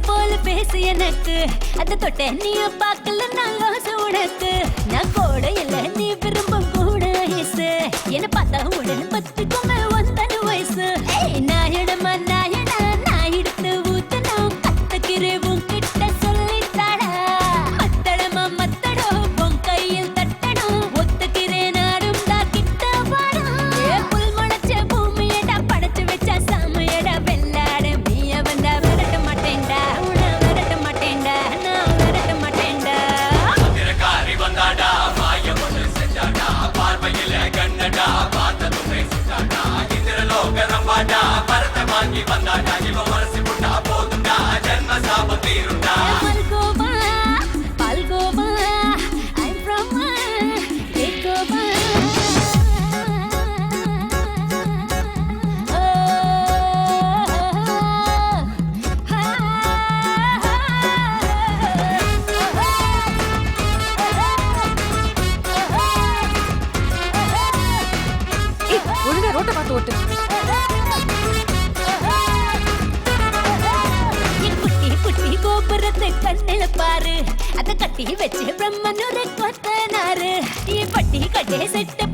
போல பேசு எனக்கு அத தொட்ட நீ பார்க்கல நான் லோச உனக்கு நான் கோடையில நீ விரும்பும் கூட இசு என்ன பார்த்தா உடனே பத்துக்குமே வந்தன வயசு நாயனமா நாயனா நான் எடுத்து ஊத்தணும் கத்துக்கிறேன் கிட்ட சொல்லித்தாடா மத்தளமா மத்தடோ உன் கையில் தட்டணும் ஒத்துக்கிறேன் நாடும் தான் கிட்ட வாடா புல் முளைச்ச பூமியடா படைச்சு வச்ச சாமியடா வெள்ளாட நீய வந்தா விரட்ட மாட்டேன்டா உன்னை விரட்ட மாட்டேன்டா நான் விரட்ட மாட்டேன்டா அதிரகாரி வந்தாடா மாயம் ஒன்று செஞ்சாடா பார்வையில கண்ணடா பார்த்ததுமே சுட்டாடா இந்திரலோக ரம்பாடா பரத்தை வாங்கி வந்தாடா இவன் மனசு புட்டா போதுண்டா ஜென்ம சாபம் தீருண்டா Palgova, Palgova, I'm from Ekova. ஒழுங்கா ரோட்ட பார்த்து ஓட்டு. புட்டி புட்டி கோபுரத்தை கண்ணில பாரு அத கட்டி வச்சு பிரம்மனுரை கொத்தனாரு பட்டி கட்டே செட்டு